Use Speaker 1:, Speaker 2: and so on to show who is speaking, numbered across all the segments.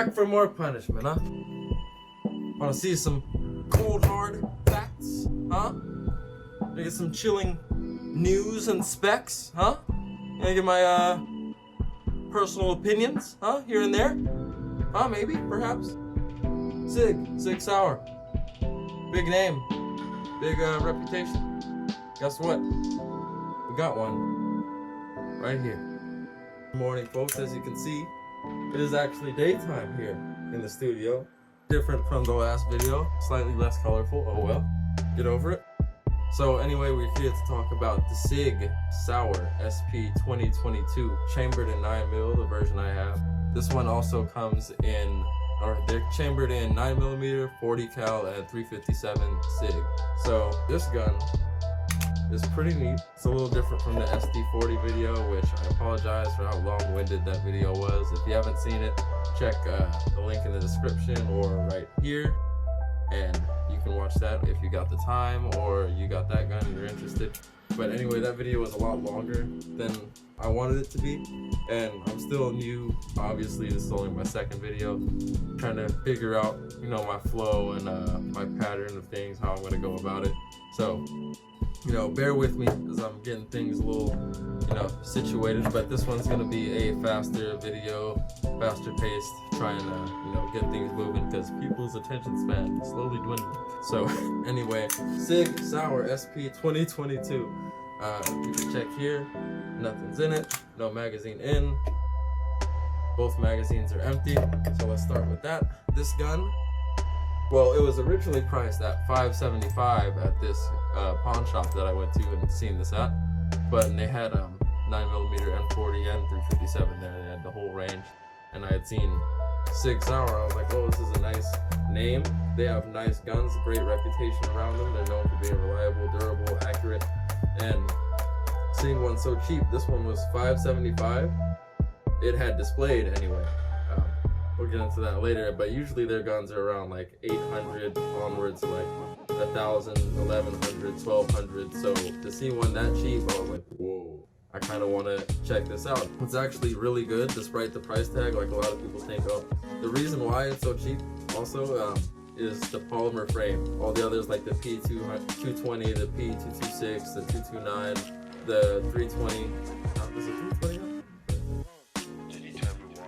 Speaker 1: back for more punishment, huh? Wanna see some cold hard facts, huh? Wanna get some chilling news and specs, huh? Wanna get my personal opinions, huh? Here and there, huh? Maybe, perhaps. Sig Sauer, big name, big reputation. Guess what? We got one right here. Good morning, folks. As you can see, it is actually daytime here in the studio. Different from the last video, slightly less colorful. Oh well, get over it. So anyway, we're here to talk about the Sig Sauer SP2022 chambered in 9mm, the version I have. This one also comes in, or they're chambered in 9mm, 40 cal, and 357 Sig. So this gun is pretty neat. It's a little different from the SD40 video, which I apologize for how long-winded that video was. If you haven't seen it, check the link in the description or right here, and you can watch that if you got the time or you got that gun and you're interested. But anyway, that video was a lot longer than I wanted it to be, and I'm still new. Obviously, this is only my second video, trying to figure out, you know, my flow and my pattern of things, how I'm gonna go about it. So, you know, bear with me as I'm getting things a little, you know, situated. But this one's gonna be a faster video, faster paced, trying to, you know, get things moving because people's attention span is slowly dwindling. So anyway, Sig Sauer SP2022. You can check here, nothing's in it, no magazine in. Both magazines are empty, so let's start with that. This gun, well, it was originally priced at $575 at this pawn shop that I went to and seen this at, but they had 9mm M40 and 357 there. They had the whole range, and I had seen Sig Sauer. I was like, oh, this is a nice name. They have nice guns, great reputation around them. They're known for being reliable, durable, accurate, and seeing one so cheap. This one was $575. It had displayed anyway. We'll get into that later, but usually their guns are around like 800 onwards, like 1,000, 1,100, 1,200. So to see one that cheap, I was like, whoa, I kind of want to check this out. It's actually really good, despite the price tag, like a lot of people think of. The reason why it's so cheap also is the polymer frame. All the others, like the P220, the P226, the 229, the 320. Is it 320?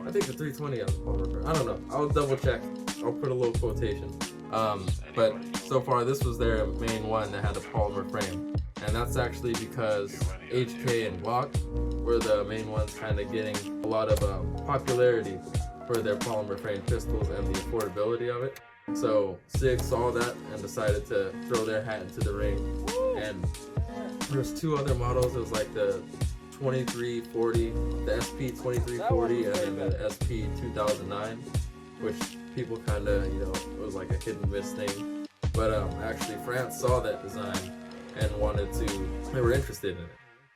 Speaker 1: I think the 320 has polymer frame. I don't know. I'll double check. I'll put a little quotation. But so far, this was their main one that had a polymer frame. And that's actually because HK and Glock were the main ones kind of getting a lot of popularity for their polymer frame pistols and the affordability of it. So Sig saw that and decided to throw their hat into the ring. And there's two other models. It was like the 2340, the SP2340, and then the SP2009, which people kind of, you know, it was like a hit and miss thing. But actually France saw that design and they were interested in it.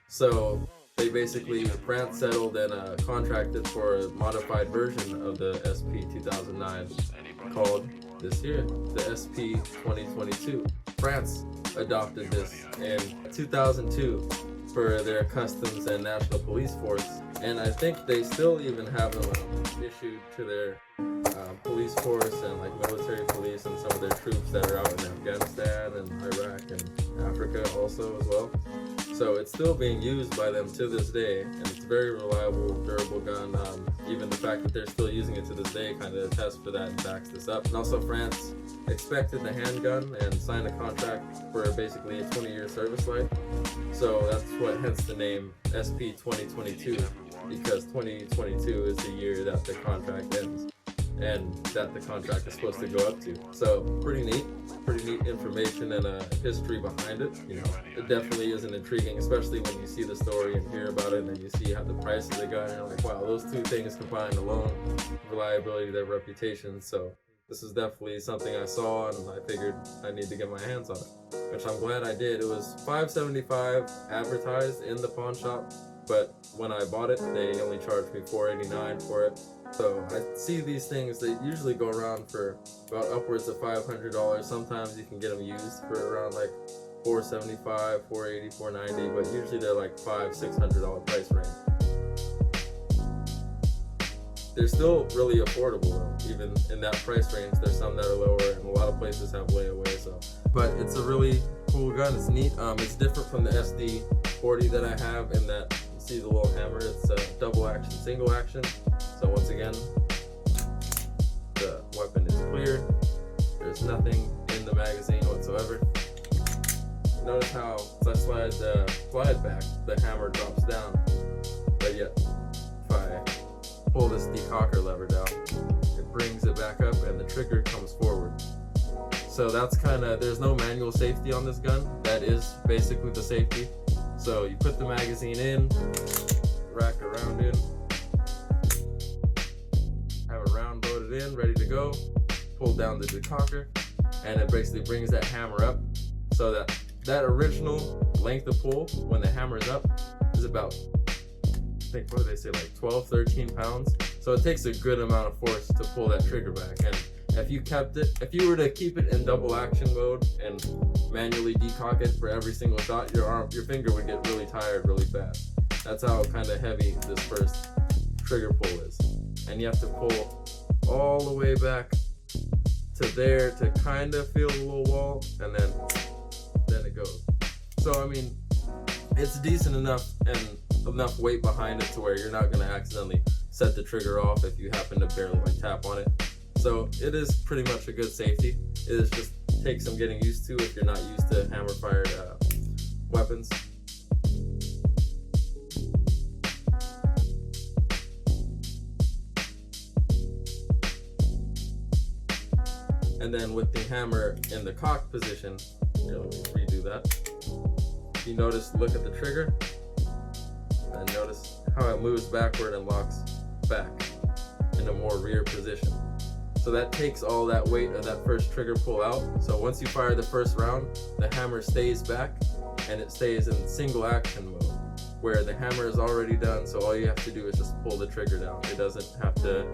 Speaker 1: So they basically, France settled and contracted for a modified version of the SP2009 called this here, the SP2022. France adopted this in 2002 for their customs and national police force, and I think they still even have them issued to their police force and like military police and some of their troops that are out in Afghanistan and Iraq and Africa also as well. So it's still being used by them to this day, and it's a very reliable, durable gun. Even the fact that they're still using it to this day kind of attests for that and backs this up. And also France expected the handgun and signed a contract for basically a 20-year service life. So that's what, hence the name SP2022, because 2022 is the year that the contract ends and that the contract is supposed to go up to. So pretty neat information and a history behind it. You know, it definitely isn't intriguing, especially when you see the story and hear about it, and then you see how the prices they got, and you're like, wow, those two things combined alone, reliability, their reputation. So this is definitely something I saw, and I figured I need to get my hands on it, which I'm glad I did. It was $575 advertised in the pawn shop, but when I bought it, they only charged me $489 for it. So I see these things, they usually go around for about upwards of $500. Sometimes you can get them used for around like $475, $480, $490, but usually they're like $500, $600 price range. they're still really affordable though. Even in that price range, there's some that are lower, and a lot of places have layaway. So, but it's a really cool gun. It's neat. It's different from the SD40 that I have in that you see the little hammer. It's a double action, single action. So once again, the weapon is clear. There's nothing in the magazine whatsoever. Notice how as I slide the slide back, the hammer drops down. But yet, if I pull this decocker lever down, it brings it back up and the trigger comes forward. So that's kind of, there's no manual safety on this gun. That is basically the safety. So you put the magazine in, rack a round in, have a round loaded in, ready to go, pull down the decocker, and it basically brings that hammer up so that original length of pull when the hammer is up is about, I think, what do they say, like 12, 13 pounds. So it takes a good amount of force to pull that trigger back. And if you were to keep it in double action mode and manually decock it for every single shot, your finger would get really tired really fast. That's how kind of heavy this first trigger pull is. And you have to pull all the way back to there to kind of feel the little wall, and then it goes. So I mean, it's decent enough and enough weight behind it to where you're not going to accidentally set the trigger off if you happen to barely like tap on it. So it is pretty much a good safety. It is just takes some getting used to if you're not used to hammer fired weapons. And then with the hammer in the cock position, here, let me redo that. You notice, look at the trigger, and notice how it moves backward and locks back in a more rear position. So that takes all that weight of that first trigger pull out. So once you fire the first round, the hammer stays back and it stays in single action mode, where the hammer is already done. So all you have to do is just pull the trigger down. It doesn't have to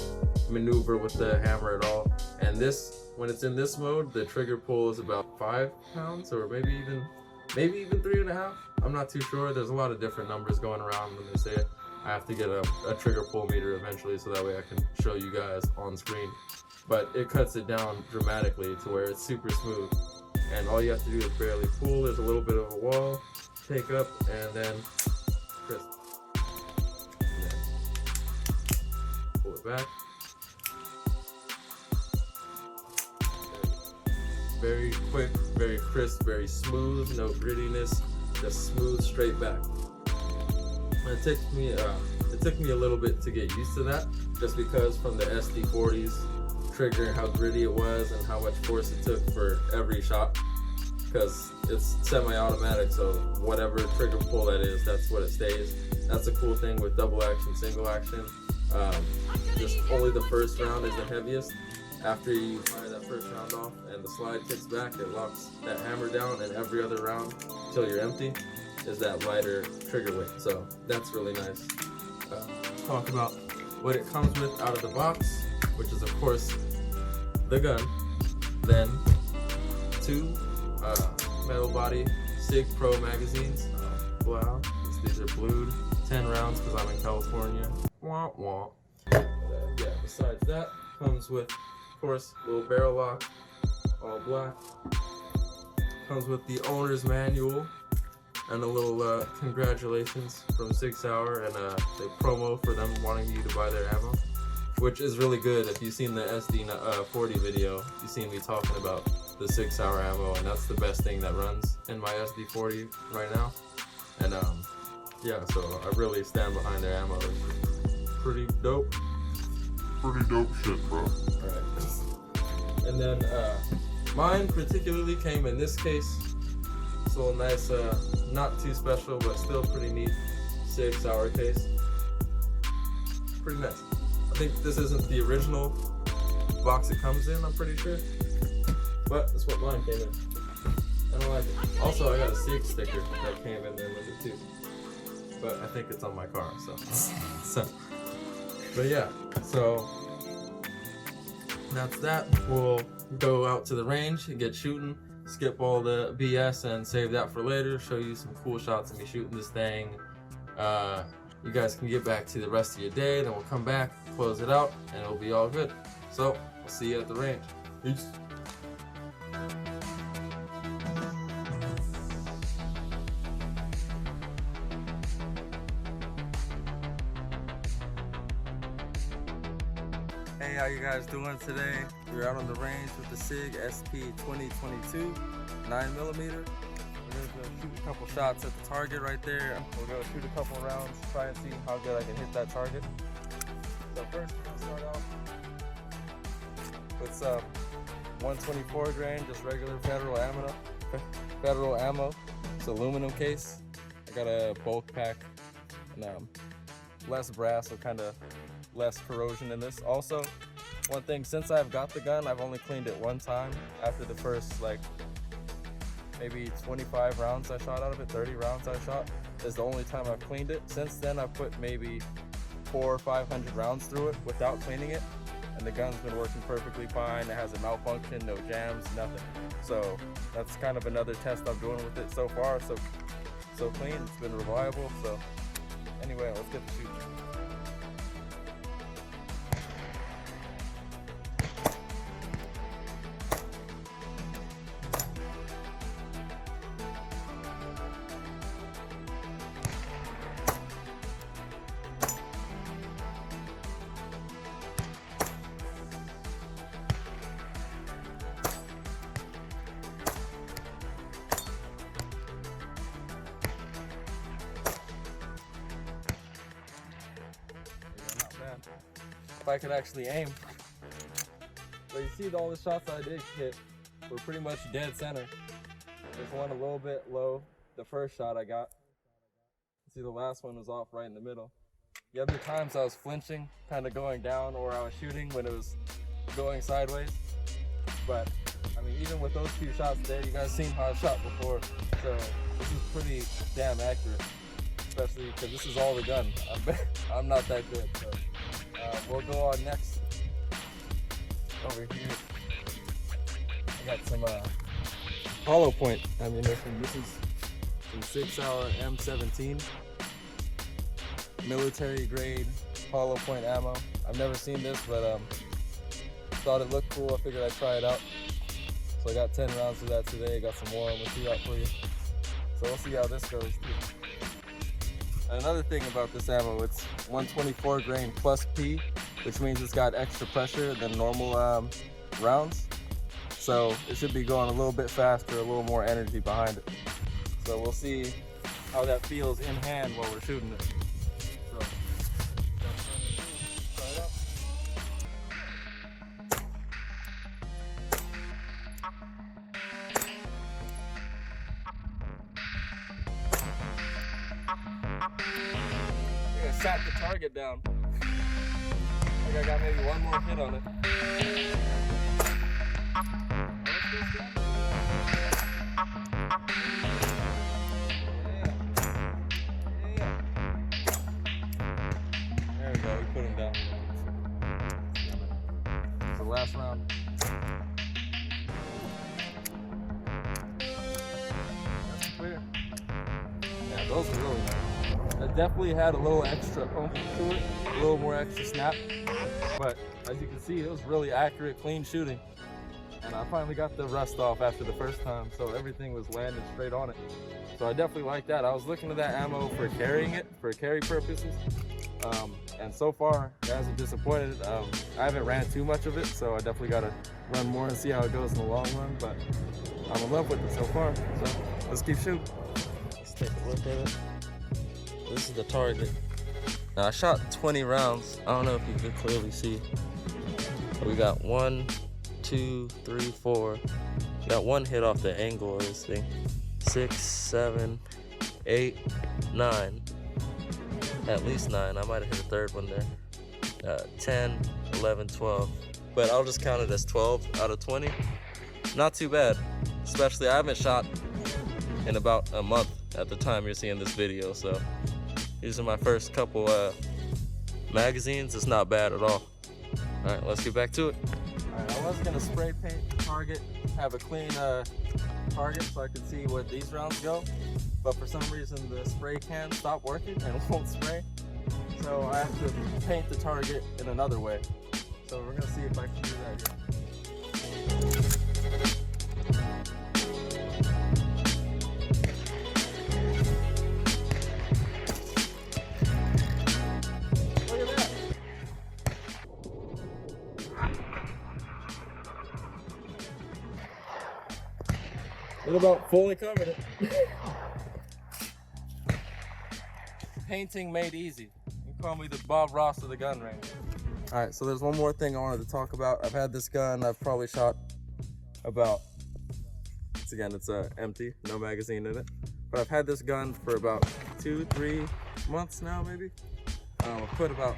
Speaker 1: maneuver with the hammer at all. And this, when it's in this mode, the trigger pull is about 5 pounds, or maybe even 3.5. I'm not too sure. There's a lot of different numbers going around when they say it. I have to get a trigger pull meter eventually, so that way I can show you guys on screen. But it cuts it down dramatically to where it's super smooth. And all you have to do is barely pull. There's a little bit of a wall, take up, and then crisp. And then pull it back. Very quick, very crisp, very smooth, no grittiness, just smooth straight back. And it took me a little bit to get used to that, just because from the SD40's trigger, how gritty it was and how much force it took for every shot, because it's semi-automatic, so whatever trigger pull that is, that's what it stays. That's a cool thing with double action, single action. Just only the first round is the heaviest. After you fire that first round off and the slide kicks back, it locks that hammer down, and every other round until you're empty is that lighter trigger weight. So that's really nice. Talk about what it comes with out of the box, which is of course the gun, then 2 metal body Sig Pro magazines. Wow, these are blued, 10 rounds because I'm in California. Wah wah. Yeah, besides that, comes with, of course, little barrel lock, all black. Comes with the owner's manual and a little congratulations from Sig Sauer and a promo for them wanting you to buy their ammo, which is really good. If you've seen the SD40 video, you've seen me talking about the Sig Sauer ammo, and that's the best thing that runs in my SD40 right now. And yeah, so I really stand behind their ammo. It's pretty dope.
Speaker 2: Pretty dope shit, bro.
Speaker 1: Alright. And then mine particularly came in this case. It's a little nice, not too special, but still pretty neat Sig Sauer case. Pretty nice. I think this isn't the original box it comes in, I'm pretty sure. But that's what mine came in. I don't like it. Also, I got a Sig sticker that came in there with it too. But I think it's on my car, so. But yeah, so that's that. We'll go out to the range and get shooting, skip all the BS and save that for later, show you some cool shots of me shooting this thing. you guys can get back to the rest of your day. Then we'll come back, close it out, and it'll be all good. So we'll see you at the range. Peace. Hey, how you guys doing today? We're out on the range with the Sig SP2022 9mm. We're gonna go shoot a couple shots at the target right there. We'll go shoot a couple rounds, try and see how good I can hit that target. So first we're gonna start off with some 124 grain, just regular federal ammo. It's aluminum case. I got a bulk pack and less brass, so kind of less corrosion in this. Also, one thing, since I've got the gun, I've only cleaned it one time after the first like maybe 25 rounds I shot out of it, 30 rounds I shot is the only time I've cleaned it. Since then I've put maybe 400 or 500 rounds through it without cleaning it, and the gun's been working perfectly fine. It hasn't malfunctioned, no jams, nothing. So that's kind of another test I'm doing with it so far. So clean, it's been reliable. So anyway, let's get to shooting. If I could actually aim. So you see all the shots I did hit were pretty much dead center. There's one a little bit low, the first shot I got. See, the last one was off right in the middle. The other times I was flinching, kind of going down, or I was shooting when it was going sideways. But I mean, even with those few shots there, you guys seen how I shot before. So this is pretty damn accurate, especially because this is all the gun. I'm not that good. So. We'll go on next over here. I got some hollow point ammunition. This is some Sig Sauer M17 military grade hollow point ammo. I've never seen this, but thought it looked cool. I figured I'd try it out. So I got 10 rounds of that today. Got some more. I'm gonna shoot out for you. So we'll see how this goes too. Another thing about this ammo, it's 124 grain plus P, which means it's got extra pressure than normal rounds. So it should be going a little bit faster, a little more energy behind it. So we'll see how that feels in hand while we're shooting it. So, try it out. I sat the target down. I think I got maybe one more hit on it. There we go, we put him down. It's the last round. That's clear. Yeah, those are really nice. It definitely had a little extra oomph to it, a little more extra snap, but as you can see, it was really accurate, clean shooting. And I finally got the rust off after the first time, so everything was landing straight on it. So I definitely like that. I was looking to that ammo for carrying it, for carry purposes, and so far, it hasn't disappointed. I haven't ran too much of it, so I definitely got to run more and see how it goes in the long run, but I'm in love with it so far, so let's keep shooting. Let's take a look at it. This is the target. Now I shot 20 rounds. I don't know if you can clearly see. We got 1, 2, 3, 4. Got one hit off the angle of this thing. 6, 7, 8, 9. At least 9. I might have hit a third one there. 10, 11, 12. But I'll just count it as 12 out of 20. Not too bad. Especially I haven't shot in about a month at the time you're seeing this video, so these are my first couple magazines. It's not bad at all. All right, let's get back to it. All right, I was gonna spray paint the target, have a clean target so I could see where these rounds go, but for some reason the spray can stopped working and won't spray. so I have to paint the target in another way. So we're gonna see if I can do that here. Look at that. It about fully covered it. Painting made easy. You can call me the Bob Ross of the gun range. All right, so there's one more thing I wanted to talk about. I've had this gun, I've probably shot about, it's empty, no magazine in it. But I've had this gun for about 2-3 months now, maybe. I've put about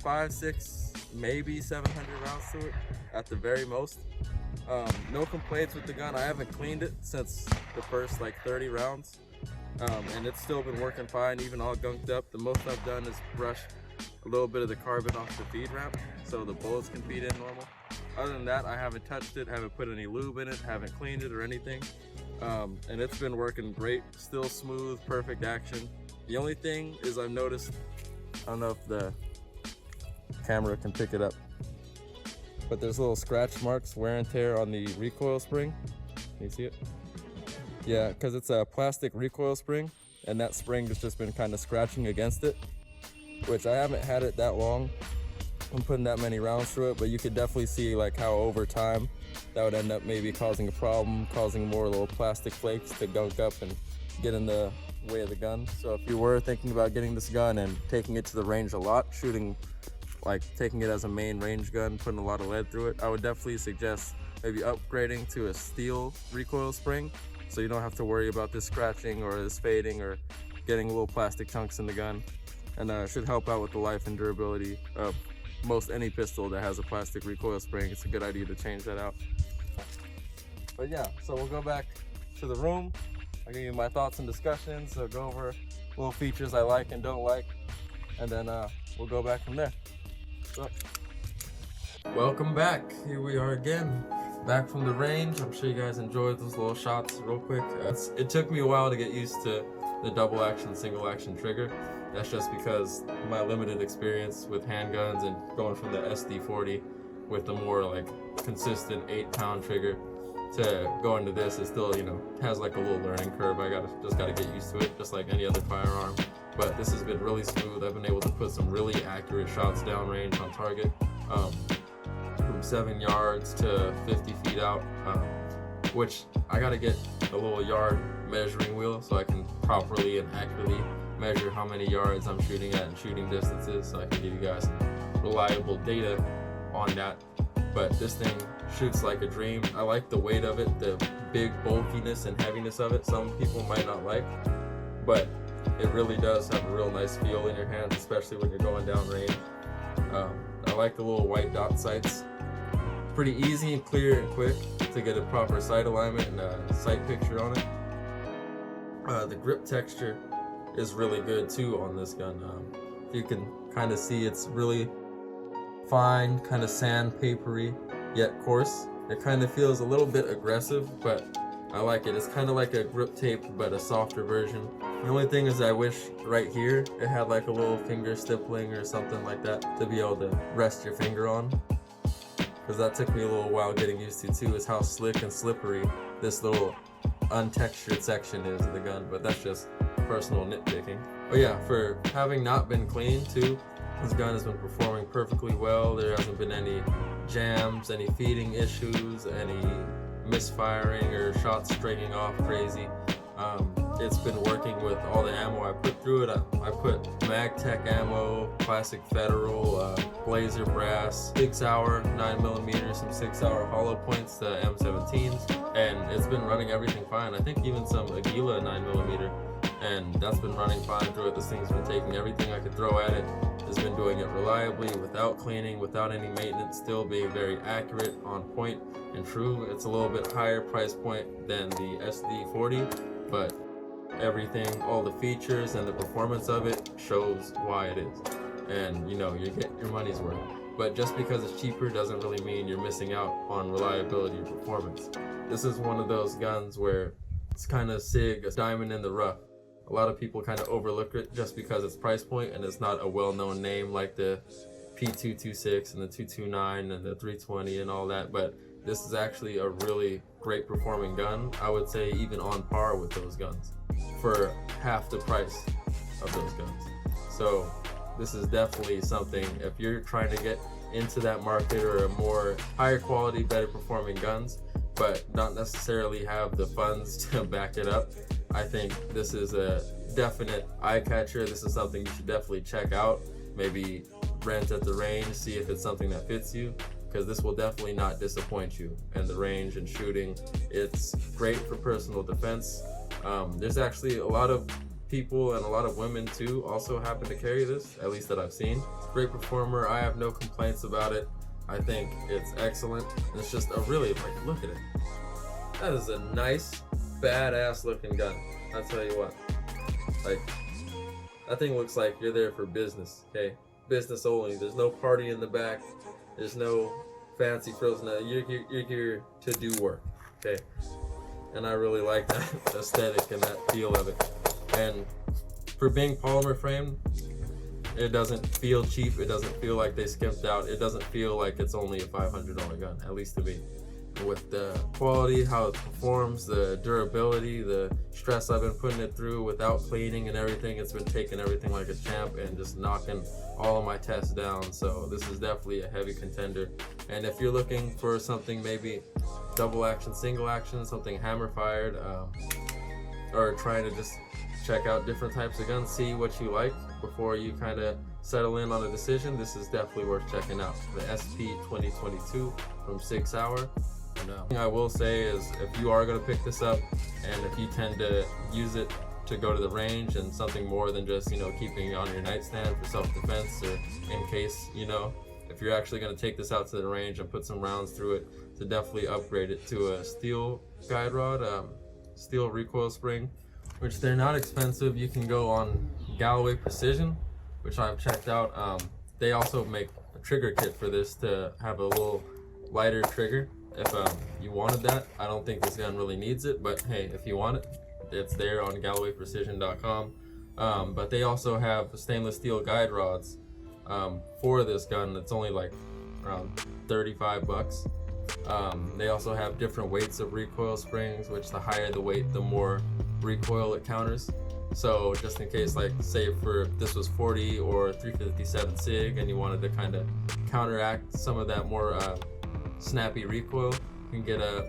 Speaker 1: 5, 6, maybe 700 rounds through it at the very most. No complaints with the gun. I haven't cleaned it since the first like 30 rounds. And it's still been working fine, even all gunked up. The most I've done is brush a little bit of the carbon off the feed ramp so the bullets can feed in normal. Other than that, I haven't touched it, haven't put any lube in it, haven't cleaned it or anything. And it's been working great, still smooth, perfect action. The only thing is I've noticed, I don't know if the camera can pick it up, but there's little scratch marks, wear and tear on the recoil spring. Can you see it? Yeah, because it's a plastic recoil spring, and that spring has just been kind of scratching against it, which I haven't had it that long. I'm putting that many rounds through it, but you could definitely see like how over time that would end up maybe causing a problem, causing more little plastic flakes to gunk up and get in the way of the gun. So if you were thinking about getting this gun and taking it to the range a lot, shooting, like taking it as a main range gun, putting a lot of lead through it, I would definitely suggest maybe upgrading to a steel recoil spring, so you don't have to worry about this scratching or this fading or getting little plastic chunks in the gun. And should help out with the life and durability of most any pistol that has a plastic recoil spring. It's a good idea to change that out. But yeah, so we'll go back to the room. I'll give you my thoughts and discussions. So go over little features I like and don't like, and then we'll go back from there. So, welcome back. Here we are again. Back from the range. I'm sure you guys enjoyed those little shots real quick. It took me a while to get used to the double action, single action trigger. That's just because my limited experience with handguns and going from the SD40 with the more like consistent 8-pound trigger to going to this is still, you know, has like a little learning curve. I just gotta get used to it, just like any other firearm. But this has been really smooth. I've been able to put some really accurate shots downrange on target. From 7 yards to 50 feet out, which I gotta get a little yard measuring wheel so I can properly and accurately measure how many yards I'm shooting at and shooting distances, so I can give you guys reliable data on that. But this thing shoots like a dream. I like the weight of it, the big bulkiness and heaviness of it. Some people might not like, but it really does have a real nice feel in your hands, especially when you're going down range. I like the little white dot sights. Pretty easy and clear and quick to get a proper sight alignment and a sight picture on it. The grip texture is really good too on this gun. You can kind of see it's really fine, kind of sandpapery, yet coarse. It kind of feels a little bit aggressive, but I like it. It's kind of like a grip tape, but a softer version. The only thing is I wish right here it had like a little finger stippling or something like that to be able to rest your finger on. Because that took me a little while getting used to too, is how slick and slippery this little untextured section is of the gun, but that's just personal nitpicking. But yeah, for having not been cleaned too, this gun has been performing perfectly well. There hasn't been any jams, any feeding issues, any misfiring or shots stringing off crazy. It's been working with all the ammo I put through it. I put MagTech ammo, classic Federal, Blazer brass, Sig Sauer 9mm, some Sig Sauer hollow points, the M17s, and it's been running everything fine. I think even some Aguila 9mm, and that's been running fine through it. This thing's been taking everything I could throw at it. It's been doing it reliably, without cleaning, without any maintenance, still being very accurate, on point, and true. It's a little bit higher price point than the SD40, but everything, all the features and the performance of it shows why it is. And you know, you get your money's worth. But just because it's cheaper doesn't really mean you're missing out on reliability or performance. This is one of those guns where it's kind of Sig, a diamond in the rough. a lot of people kind of overlook it just because it's price point and it's not a well-known name like the P226 and the 229 and the 320 and all that, but this is actually a really great performing gun. I would say even on par with those guns for half the price of those guns. So this is definitely something, if you're trying to get into that market or a more higher quality, better performing guns, but not necessarily have the funds to back it up, I think this is a definite eye catcher. This is something you should definitely check out. Maybe rent at the range, see if it's something that fits you, because this will definitely not disappoint you. And the range and shooting, it's great for personal defense. There's actually a lot of people and a lot of women too also happen to carry this, at least that I've seen. Great performer, I have no complaints about it. I think it's excellent. It's just a really, like, look at it. That is a nice, badass looking gun. I'll tell you what. Like, that thing looks like you're there for business, okay? Business only. There's no party in the back. There's no fancy frills. No, you're here to do work, okay? And I really like that aesthetic and that feel of it. And for being polymer framed, it doesn't feel cheap. It doesn't feel like they skimped out. It doesn't feel like it's only a $500 gun, at least to me. With the quality, how it performs, the durability, the stress I've been putting it through without cleaning and everything, it's been taking everything like a champ and just knocking all of my tests down. So this is definitely a heavy contender. And if you're looking for something maybe double action, single action, something hammer fired, or trying to just check out different types of guns, see what you like before you kind of settle in on a decision, this is definitely worth checking out. The SP2022 from Sig Sauer. And I will say is, if you are going to pick this up and if you tend to use it to go to the range and something more than just, you know, keeping it on your nightstand for self-defense or in case, you know, if you're actually going to take this out to the range and put some rounds through it, to definitely upgrade it to a steel guide rod, steel recoil spring, which they're not expensive. You can go on Galloway Precision, which I've checked out. They also make a trigger kit for this to have a little lighter trigger. If you wanted that, I don't think this gun really needs it, but hey, if you want it, it's there on GallowayPrecision.com. But they also have stainless steel guide rods for this gun. It's only like around $35. They also have different weights of recoil springs, which the higher the weight, the more recoil it counters. So just in case, like, say for this was 40 or 357 Sig and you wanted to kind of counteract some of that more snappy recoil, you can get a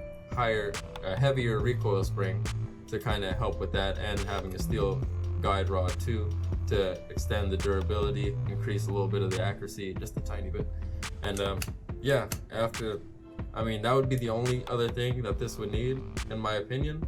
Speaker 1: heavier recoil spring to kind of help with that, and having a steel guide rod too to extend the durability, increase a little bit of the accuracy, just a tiny bit. And yeah, I mean, that would be the only other thing that this would need, in my opinion.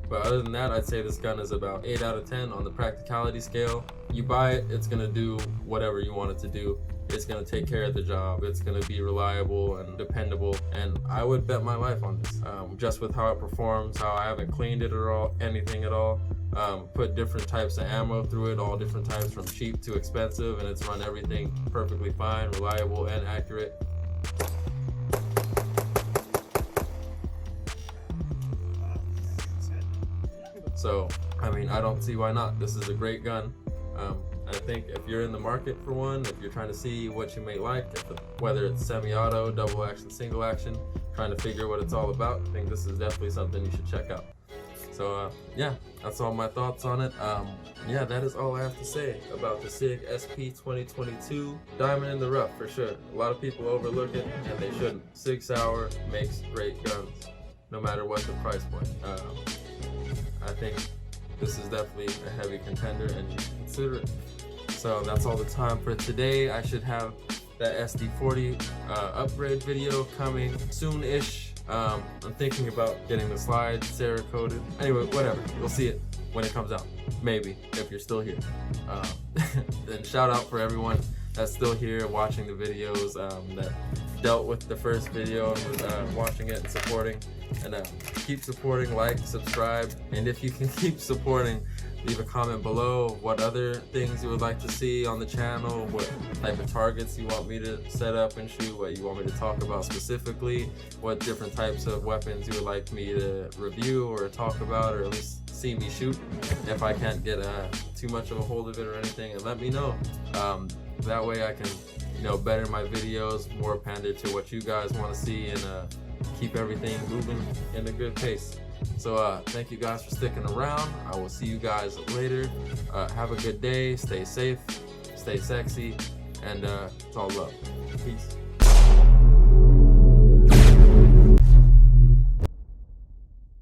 Speaker 1: But other than that, I'd say this gun is about 8 out of 10 on the practicality scale. You buy it, it's gonna do whatever you want it to do. It's gonna take care of the job. It's gonna be reliable and dependable. And I would bet my life on this. Just with how it performs, how I haven't cleaned it or anything at all. Put different types of ammo through it, all different types from cheap to expensive, and it's run everything perfectly fine, reliable and accurate. So, I mean, I don't see why not. This is a great gun. I think if you're in the market for one, if you're trying to see what you may like, whether it's semi-auto, double action, single action, trying to figure what it's all about, I think this is definitely something you should check out. So yeah, that's all my thoughts on it. Yeah, that is all I have to say about the Sig SP2022. Diamond in the rough for sure. A lot of people overlook it, and they shouldn't. Sig Sauer makes great guns, no matter what the price point. I think this is definitely a heavy contender, and you should consider it. So that's all the time for today. I should have that SD40 upgrade video coming soon-ish. I'm thinking about getting the slides Cerakoted. Anyway, whatever. You'll see it when it comes out. Maybe, if you're still here. Then shout out for everyone that's still here watching the videos, that dealt with the first video and was watching it and supporting. And keep supporting, like, subscribe, and if you can keep supporting, leave a comment below what other things you would like to see on the channel, what type of targets you want me to set up and shoot, what you want me to talk about specifically, what different types of weapons you would like me to review or talk about, or at least see me shoot. If I can't get too much of a hold of it or anything, and let me know. That way I can, you know, better my videos, more pander to what you guys want to see, and keep everything moving in a good pace. So thank you guys for sticking around. I will see you guys later. Have a good day. Stay safe. Stay sexy. And it's all love. Peace.